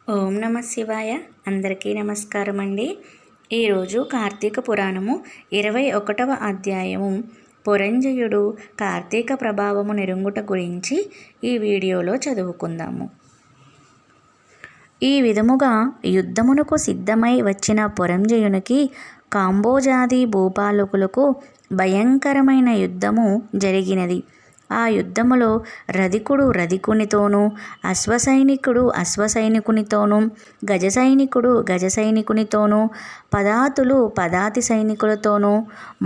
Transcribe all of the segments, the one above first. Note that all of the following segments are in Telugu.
ఓం నమ శివాయ. అందరికీ నమస్కారం అండి. ఈరోజు కార్తీక పురాణము 21వ అధ్యాయము పురంజయుడు కార్తీక ప్రభావము నిరుంగుట గురించి ఈ వీడియోలో చదువుకుందాము. ఈ విధముగా యుద్ధమునకు సిద్ధమై వచ్చిన పురంజయునికి కాంబోజాది భూపాలకులకు భయంకరమైన యుద్ధము జరిగినది. ఆ యుద్ధములో రధికుడు రధికునితోనూ, అశ్వసైనికుడు అశ్వసైనికునితోనూ, గజసైనికుడు గజసైనికునితోనూ, పదాతులు పదాతి సైనికులతోనూ,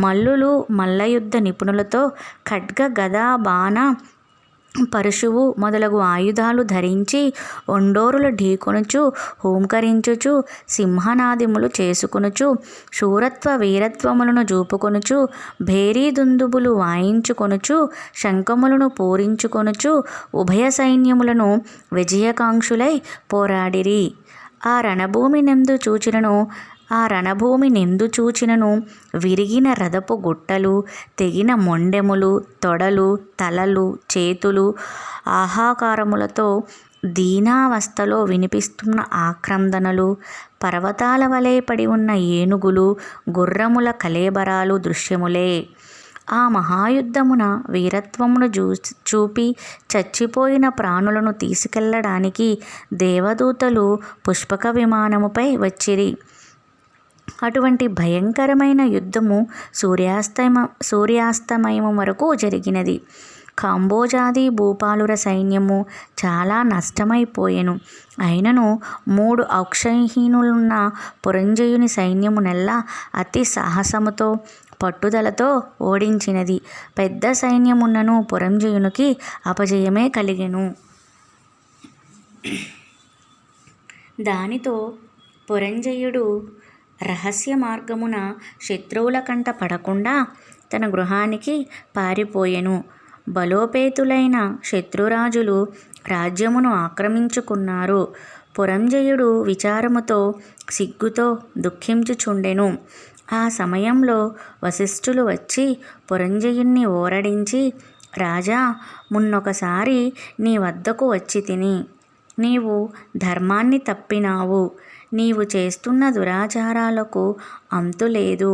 మల్లులు మల్లయుద్ధ నిపుణులతో ఖడ్గ గదా బాణ పరశువు మొదలగు ఆయుధాలు ధరించి ఒండోరులు ఢీకొనుచు, హూంకరించుచు, సింహనాదములు చేసుకొనుచు, శూరత్వ వీరత్వములను చూపుకొనుచు, భేరీ దుందుబులు వాయించుకొనుచు, శంఖములను పూరించుకొనుచు ఉభయ సైన్యములను విజయకాంక్షులై పోరాడిరి. ఆ రణభూమి నెందు చూచినను విరిగిన రథపు గుట్టలు, తెగిన మొండెములు, తొడలు, తలలు, చేతులు, ఆహాకారములతో దీనావస్థలో వినిపిస్తున్న ఆక్రందనలు, పర్వతాల వలె పడి ఉన్న ఏనుగులు, గుర్రముల కళేబరాలు దృశ్యములే. ఆ మహాయుద్ధమున వీరత్వమును చూపి చచ్చిపోయిన ప్రాణులను తీసుకెళ్లడానికి దేవదూతలు పుష్పక విమానముపై వచ్చిరి. అటువంటి భయంకరమైన యుద్ధము సూర్యాస్తమయము వరకు జరిగినది. కాంబోజాది భూపాలుర సైన్యము చాలా నష్టమైపోయెను. అయినను 3 అక్షౌహిణులున్న పురంజయుని సైన్యమునెల్లా అతి సాహసముతో పట్టుదలతో ఓడించినది. పెద్ద సైన్యమున్నను పురంజయునికి అపజయమే కలిగెను. దానితో పురంజయుడు రహస్య మార్గమున శత్రువుల కంట పడకుండా తన గృహానికి పారిపోయెను. బలోపేతులైన శత్రురాజులు రాజ్యమును ఆక్రమించుకున్నారు. పురంజయుడు విచారముతో సిగ్గుతో దుఃఖించుచుండెను. ఆ సమయంలో వశిష్ఠులు వచ్చి పురంజయుణ్ణి ఓరడించి, రాజా, మున్నొకసారి నీ వద్దకు వచ్చి తిని నీవు ధర్మాన్ని తప్పినావు. నీవు చేస్తున్న దురాచారాలకు అంతులేదు.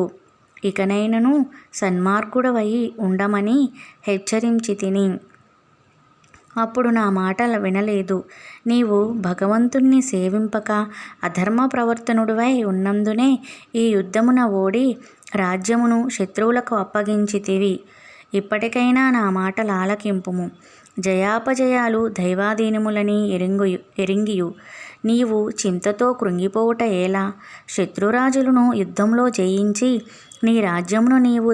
ఇకనైనను సన్మార్గుడవై ఉండమని హెచ్చరించి తిని. అప్పుడు నా మాటలు వినలేదు. నీవు భగవంతుణ్ణి సేవింపక అధర్మ ప్రవర్తనుడివై ఉన్నందునే ఈ యుద్ధమున ఓడి రాజ్యమును శత్రువులకు అప్పగించితివి. ఇప్పటికైనా నా మాటలు ఆలకింపుము. జయాపజయాలు దైవాధీనములని ఎరింగియు నీవు చింతతో కృంగిపోవుట ఎలా? శత్రురాజులను యుద్ధంలో జయించి నీ రాజ్యమును నీవు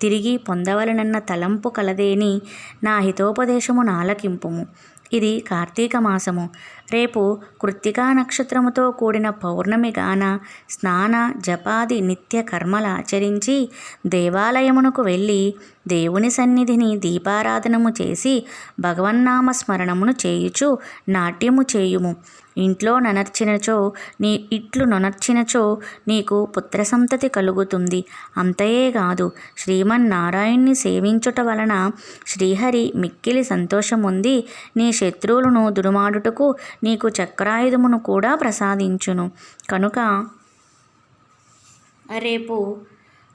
తిరిగి పొందవలనన్న తలంపు కలదేని నా హితోపదేశమును ఆలకింపుము. ఇది కార్తీక మాసము. రేపు కృత్తికా నక్షత్రముతో కూడిన పౌర్ణమి గాన స్నాన జపాది నిత్య కర్మలాచరించి దేవాలయమునకు వెళ్ళి దేవుని సన్నిధిని దీపారాధనము చేసి భగవన్నామ స్మరణమును చేయుచు నాట్యము చేయుము. ఇట్లు నొనర్చినచో నీకు పుత్ర సంతతి కలుగుతుంది. అంతయేగాదు, శ్రీమన్నారాయణ్ణి సేవించుట వలన శ్రీహరి మిక్కిలి సంతోషముంది నీ శత్రువులను దురుమాడుటకు నీకు చక్రాయుధమును కూడా ప్రసాదించును. కనుక రేపు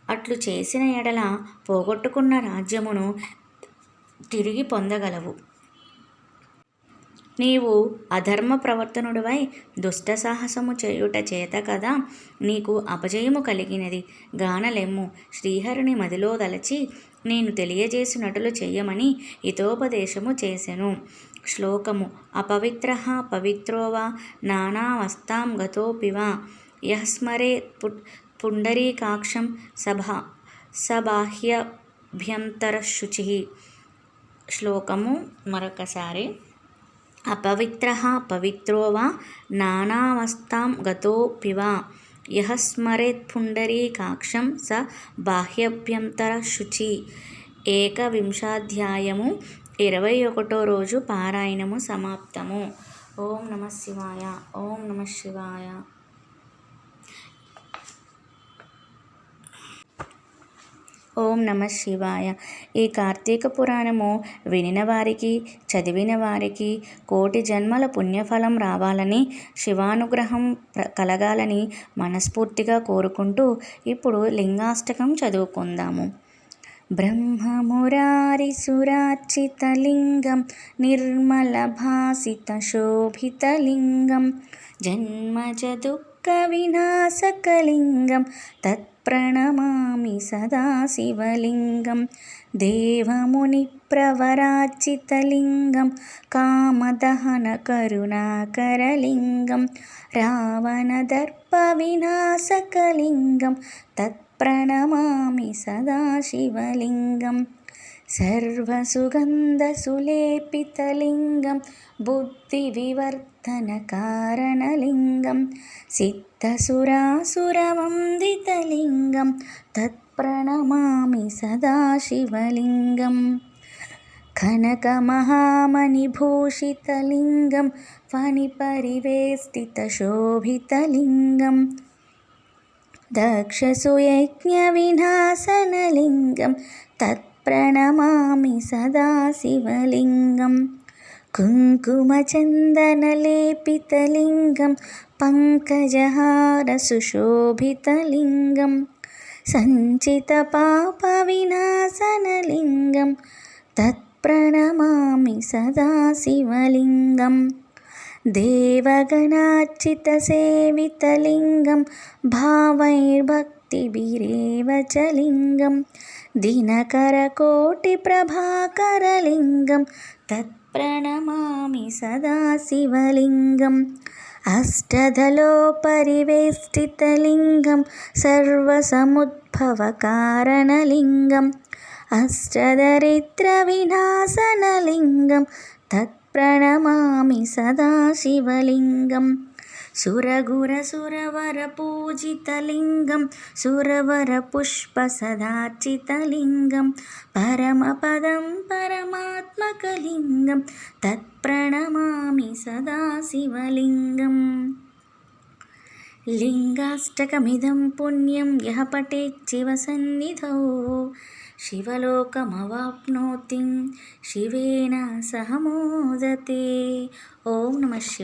అట్లు చేసిన ఎడల పోగొట్టుకున్న రాజ్యమును తిరిగి పొందగలవు. నీవు అధర్మ ప్రవర్తనుడివై దుష్ట సాహసము చేయుట చేత కదా నీకు అపజయము కలిగినది. గానలెమ్ము. శ్రీహరిని మదిలో దలచి నేను తెలియజేసినట్లు చెయ్యమని హితోపదేశము చేసెను. శ్లోకము. అపవిత్రః పవిత్రోవా నానావస్థాం గతోపివా యః స్మరేత్ పుండరీకాక్షం సబాహ్యాభ్యంతరశుచిః. శ్లోకము మరొకసారి. అపవిత్రః పవిత్రోవా నానావస్థాం గతోపివా యః స్మరేత్ పుండరీకాక్షం స బాహ్యాభ్యంతరశుచి. 21వ 21వ రోజు పారాయణము సమాప్తము. ఓం నమ శివాయ. ఓం నమ శివాయ. ఓం నమ శివాయ. ఈ కార్తీక పురాణము వినిన వారికి, చదివిన వారికి కోటి జన్మల పుణ్యఫలం రావాలని, శివానుగ్రహం కలగాలని మనస్ఫూర్తిగా కోరుకుంటూ ఇప్పుడు లింగాష్టకం చదువుకుందాము. బ్రహ్మమురారిసురార్చితలింగం నిర్మలభాసితశోభితలింగం జన్మజదుఃఖవినాశకలింగం తత్ప్రణమామి సదాశివలింగం. దేవమునిప్రవరార్చితలింగం కామదహనకరుణాకరలింగం రావణదర్పవినాశకలింగం తత్ప్రణమామి సదాశివలింగం. సర్వసుగంధసులేపితలింగం బుద్ధివివర్ధనకారణలింగం సిద్ధసురాసురవందితలింగం తత్ప్రణమామి సదాశివలింగం. కనకమహామణిభూషితలింగం ఫణిపరివేష్టితశోభితలింగం దక్షసుయజ్ఞవినాశనలింగం తత్ప్రణమామి సదాశివలింగం. కుంకుమచందనలేపితలింగం పంకజహారసుశోభితలింగం సంచితపాపవినాశనలింగం తత్ప్రణమామి సదాశివలింగం. దేవగణార్చితసేవితలింగం భావైర్భక్తిభిరేవ చ లింగం దినకరకోటిప్రభాకరలింగం తత్ప్రణమామి సదాశివలింగం. అష్టదలోపరివేష్టితలింగం సర్వసముద్భవకారణలింగం అష్టదరిద్రవినాశనలింగం తత్ప్రణమామి సదాశివలింగం. సురగురసురవరపూజితలింగం సురవరపుష్పసదార్చితలింగం పరమపదం పరమాత్మకలింగం తత్ప్రణమామి సదాశివలింగం. లింగాష్టకమిదం పుణ్యం యః పఠేత్ శివసన్నిధౌ శివలోకమవాప్నోతి శివేన సహ మోదతే. ఓం నమః శివాయ.